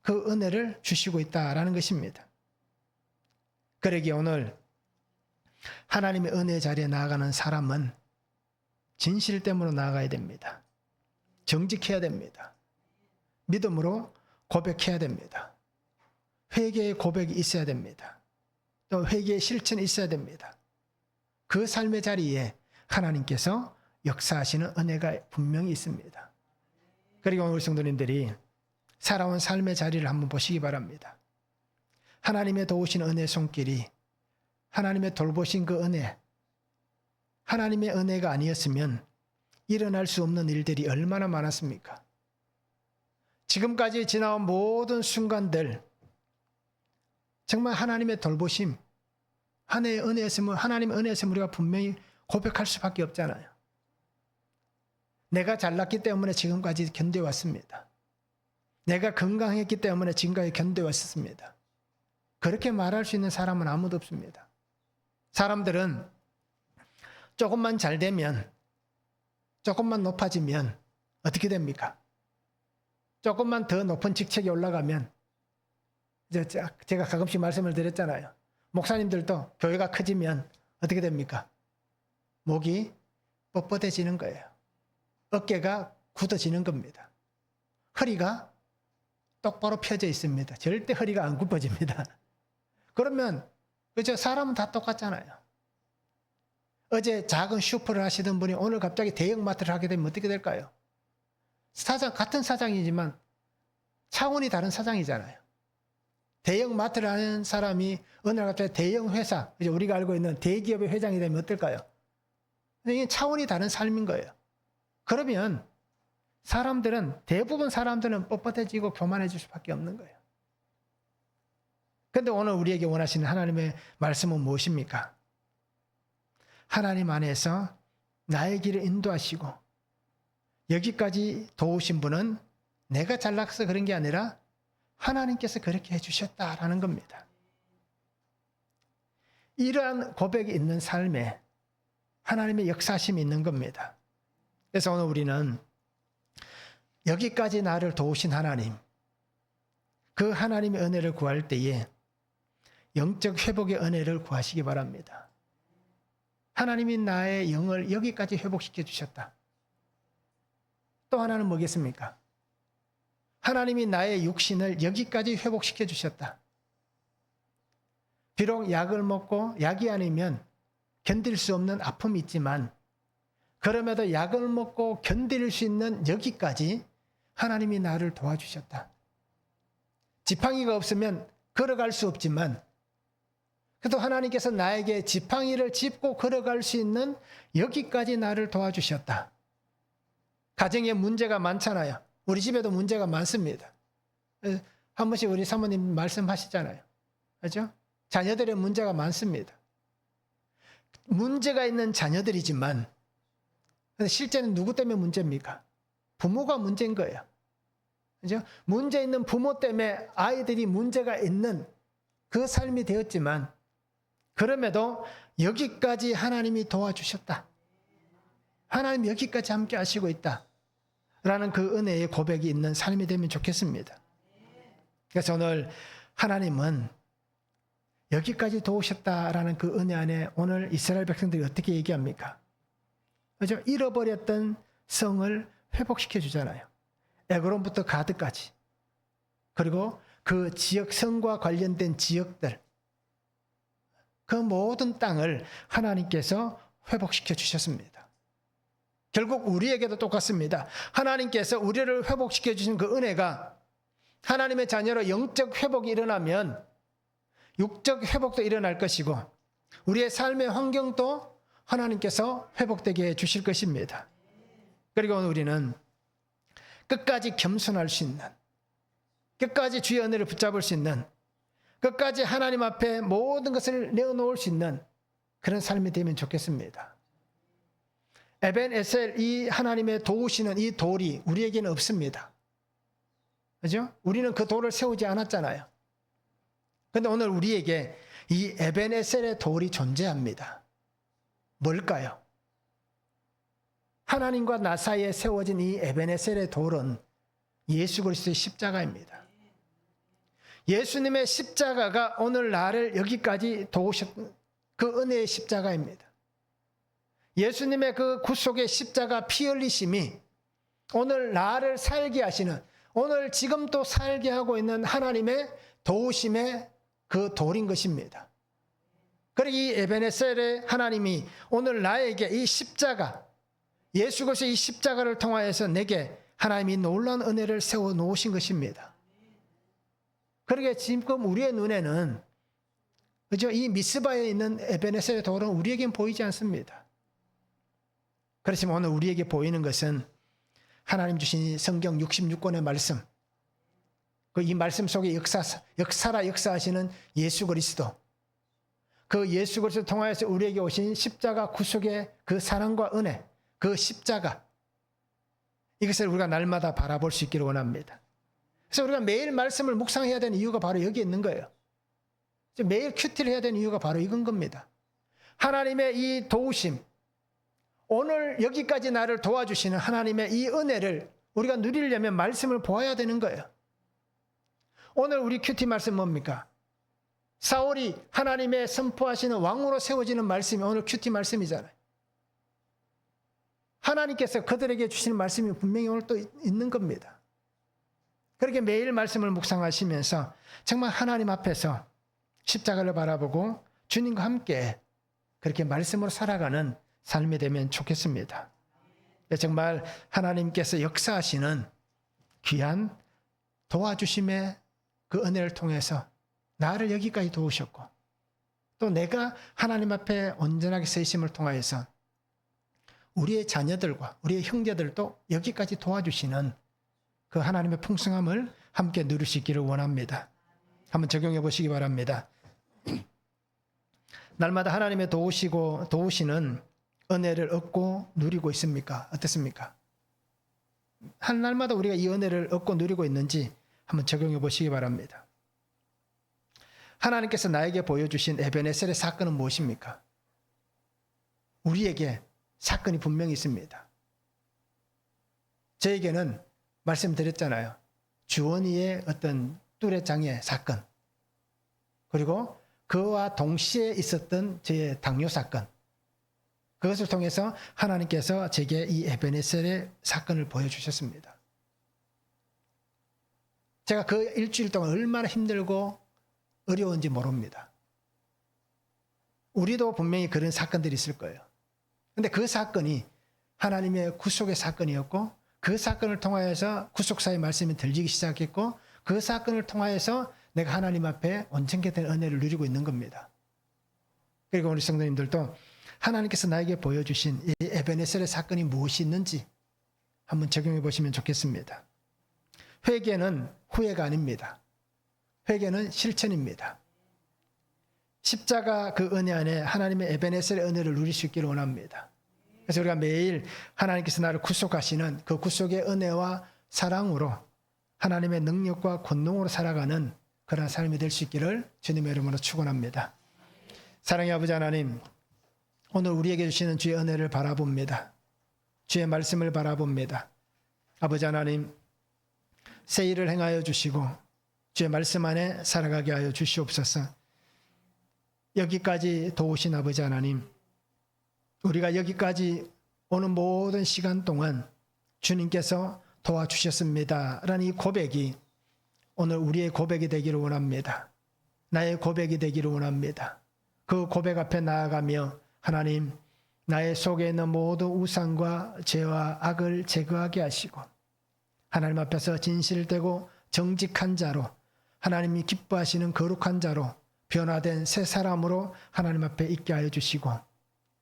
그 은혜를 주시고 있다라는 것입니다. 그러기에 오늘 하나님의 은혜 자리에 나아가는 사람은 진실됨으로 나아가야 됩니다. 정직해야 됩니다. 믿음으로 고백해야 됩니다. 회개의 고백이 있어야 됩니다. 또 회개의 실천이 있어야 됩니다. 그 삶의 자리에 하나님께서 역사하시는 은혜가 분명히 있습니다. 그리고 오늘 성도님들이 살아온 삶의 자리를 한번 보시기 바랍니다. 하나님의 도우신 은혜의 손길이, 하나님의 돌보신 그 은혜, 하나님의 은혜가 아니었으면 일어날 수 없는 일들이 얼마나 많았습니까? 지금까지 지나온 모든 순간들, 정말 하나님의 돌보심, 하나님의 은혜였으면 우리가 분명히 고백할 수밖에 없잖아요. 내가 잘났기 때문에 지금까지 견뎌왔습니다. 내가 건강했기 때문에 지금까지 견뎌왔습니다. 그렇게 말할 수 있는 사람은 아무도 없습니다. 사람들은 조금만 잘 되면, 조금만 높아지면 어떻게 됩니까? 조금만 더 높은 직책에 올라가면, 제가 가끔씩 말씀을 드렸잖아요. 목사님들도 교회가 커지면 어떻게 됩니까? 목이 뻣뻣해지는 거예요. 어깨가 굳어지는 겁니다. 허리가 똑바로 펴져 있습니다. 절대 허리가 안 굽어집니다. 그러면 그죠? 사람은 다 똑같잖아요. 어제 작은 슈퍼를 하시던 분이 오늘 갑자기 대형마트를 하게 되면 어떻게 될까요? 같은 사장이지만 차원이 다른 사장이잖아요. 대형마트를 하는 사람이 어느 날 갑자기 대형 회사, 이제 우리가 알고 있는 대기업의 회장이 되면 어떨까요? 이게 차원이 다른 삶인 거예요. 그러면 대부분 사람들은 뻣뻣해지고 교만해질 수밖에 없는 거예요. 그런데 오늘 우리에게 원하시는 하나님의 말씀은 무엇입니까? 하나님 안에서 나의 길을 인도하시고 여기까지 도우신 분은 내가 잘나서 그런 게 아니라 하나님께서 그렇게 해주셨다라는 겁니다. 이러한 고백이 있는 삶에 하나님의 역사심이 있는 겁니다. 그래서 오늘 우리는 여기까지 나를 도우신 하나님, 그 하나님의 은혜를 구할 때에 영적 회복의 은혜를 구하시기 바랍니다. 하나님이 나의 영을 여기까지 회복시켜 주셨다. 또 하나는 뭐겠습니까? 하나님이 나의 육신을 여기까지 회복시켜 주셨다. 비록 약을 먹고 약이 아니면 견딜 수 없는 아픔이 있지만 그럼에도 약을 먹고 견딜 수 있는 여기까지 하나님이 나를 도와주셨다. 지팡이가 없으면 걸어갈 수 없지만 그래도 하나님께서 나에게 지팡이를 짚고 걸어갈 수 있는 여기까지 나를 도와주셨다. 가정에 문제가 많잖아요. 우리 집에도 문제가 많습니다. 한 번씩 우리 사모님 말씀하시잖아요. 그렇죠? 자녀들의 문제가 많습니다. 문제가 있는 자녀들이지만 실제는 누구 때문에 문제입니까? 부모가 문제인 거예요. 그렇죠? 문제 있는 부모 때문에 아이들이 문제가 있는 그 삶이 되었지만 그럼에도 여기까지 하나님이 도와주셨다. 하나님 여기까지 함께 하시고 있다. 라는 그 은혜의 고백이 있는 삶이 되면 좋겠습니다. 그래서 오늘 하나님은 여기까지 도우셨다라는 그 은혜 안에 오늘 이스라엘 백성들이 어떻게 얘기합니까? 그렇죠? 잃어버렸던 성을 회복시켜 주잖아요. 에그론부터 가드까지. 그리고 그 지역 성과 관련된 지역들, 그 모든 땅을 하나님께서 회복시켜 주셨습니다. 결국 우리에게도 똑같습니다. 하나님께서 우리를 회복시켜 주신 그 은혜가 하나님의 자녀로 영적 회복이 일어나면 육적 회복도 일어날 것이고 우리의 삶의 환경도 하나님께서 회복되게 해 주실 것입니다. 그리고 우리는 끝까지 겸손할 수 있는, 끝까지 주의 은혜를 붙잡을 수 있는, 끝까지 하나님 앞에 모든 것을 내어놓을 수 있는 그런 삶이 되면 좋겠습니다. 에벤에셀, 이 하나님의 도우시는 이 돌이 우리에게는 없습니다. 그죠? 우리는 그 돌을 세우지 않았잖아요. 그런데 오늘 우리에게 이 에벤에셀의 돌이 존재합니다. 뭘까요? 하나님과 나 사이에 세워진 이 에벤에셀의 돌은 예수 그리스도의 십자가입니다. 예수님의 십자가가 오늘 나를 여기까지 도우셨던 그 은혜의 십자가입니다. 예수님의 그 구속의 십자가 피 흘리심이 오늘 나를 살게 하시는, 오늘 지금 또 살게 하고 있는 하나님의 도우심의 그 돌인 것입니다. 그리고 이 에베네셀의 하나님이 오늘 나에게 이 십자가, 예수 그리스도의 이 십자가를 통하여서 내게 하나님이 놀라운 은혜를 세워 놓으신 것입니다. 그러게 지금 우리의 눈에는, 그죠? 이 미스바에 있는 에베네셀의 돌은 우리에겐 보이지 않습니다. 그렇지만 오늘 우리에게 보이는 것은 하나님 주신 성경 66권의 말씀, 이 말씀 속에 역사하시는 예수 그리스도, 그 예수 그리스도 통하여서 우리에게 오신 십자가 구속의 그 사랑과 은혜, 그 십자가, 이것을 우리가 날마다 바라볼 수 있기를 원합니다. 그래서 우리가 매일 말씀을 묵상해야 되는 이유가 바로 여기 있는 거예요. 매일 큐티를 해야 되는 이유가 바로 이건 겁니다. 하나님의 이 도우심, 오늘 여기까지 나를 도와주시는 하나님의 이 은혜를 우리가 누리려면 말씀을 보아야 되는 거예요. 오늘 우리 큐티 말씀 뭡니까? 사울이 하나님의 선포하시는 왕으로 세워지는 말씀이 오늘 큐티 말씀이잖아요. 하나님께서 그들에게 주시는 말씀이 분명히 오늘 또 있는 겁니다. 그렇게 매일 말씀을 묵상하시면서 정말 하나님 앞에서 십자가를 바라보고 주님과 함께 그렇게 말씀으로 살아가는 삶이 되면 좋겠습니다. 정말 하나님께서 역사하시는 귀한 도와주심의 그 은혜를 통해서 나를 여기까지 도우셨고 또 내가 하나님 앞에 온전하게 서 있음을 통하여서 우리의 자녀들과 우리의 형제들도 여기까지 도와주시는 그 하나님의 풍성함을 함께 누릴 수 있기를 원합니다. 한번 적용해 보시기 바랍니다. 날마다 하나님의 도우시는 은혜를 얻고 누리고 있습니까? 어떻습니까? 한 날마다 우리가 이 은혜를 얻고 누리고 있는지 한번 적용해 보시기 바랍니다. 하나님께서 나에게 보여주신 에베네셀의 사건은 무엇입니까? 우리에게 사건이 분명히 있습니다. 저에게는 말씀드렸잖아요. 주원이의 어떤 뚜레장애 사건, 그리고 그와 동시에 있었던 제 당뇨 사건, 그것을 통해서 하나님께서 제게 이 에베네셀의 사건을 보여주셨습니다. 제가 그 일주일 동안 얼마나 힘들고 어려운지 모릅니다. 우리도 분명히 그런 사건들이 있을 거예요. 그런데 그 사건이 하나님의 구속의 사건이었고, 그 사건을 통하여서 구속사의 말씀이 들리기 시작했고, 그 사건을 통하여서 내가 하나님 앞에 온전케 된 은혜를 누리고 있는 겁니다. 그리고 우리 성도님들도 하나님께서 나에게 보여주신 이 에베네셀의 사건이 무엇이 있는지 한번 적용해 보시면 좋겠습니다. 회개는 후회가 아닙니다. 회개는 실천입니다. 십자가 그 은혜 안에 하나님의 에베네셀의 은혜를 누릴 수 있기를 원합니다. 그래서 우리가 매일 하나님께서 나를 구속하시는 그 구속의 은혜와 사랑으로 하나님의 능력과 권능으로 살아가는 그런 삶이 될 수 있기를 주님의 이름으로 축원합니다. 사랑의 아버지 하나님, 오늘 우리에게 주시는 주의 은혜를 바라봅니다. 주의 말씀을 바라봅니다. 아버지 하나님, 새 일을 행하여 주시고 주의 말씀 안에 살아가게 하여 주시옵소서. 여기까지 도우신 아버지 하나님, 우리가 여기까지 오는 모든 시간 동안 주님께서 도와주셨습니다 라는 이 고백이 오늘 우리의 고백이 되기를 원합니다. 나의 고백이 되기를 원합니다. 그 고백 앞에 나아가며 하나님, 나의 속에 있는 모든 우상과 죄와 악을 제거하게 하시고 하나님 앞에서 진실되고 정직한 자로, 하나님이 기뻐하시는 거룩한 자로 변화된 새 사람으로 하나님 앞에 있게 하여 주시고,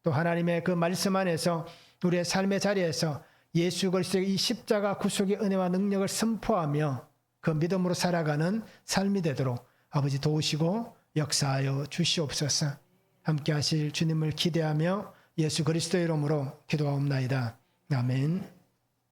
또 하나님의 그 말씀 안에서 우리의 삶의 자리에서 예수 그리스도의 이 십자가 구속의 은혜와 능력을 선포하며 그 믿음으로 살아가는 삶이 되도록 아버지 도우시고 역사하여 주시옵소서. 함께 하실 주님을 기대하며 예수 그리스도의 이름으로 기도하옵나이다. 아멘.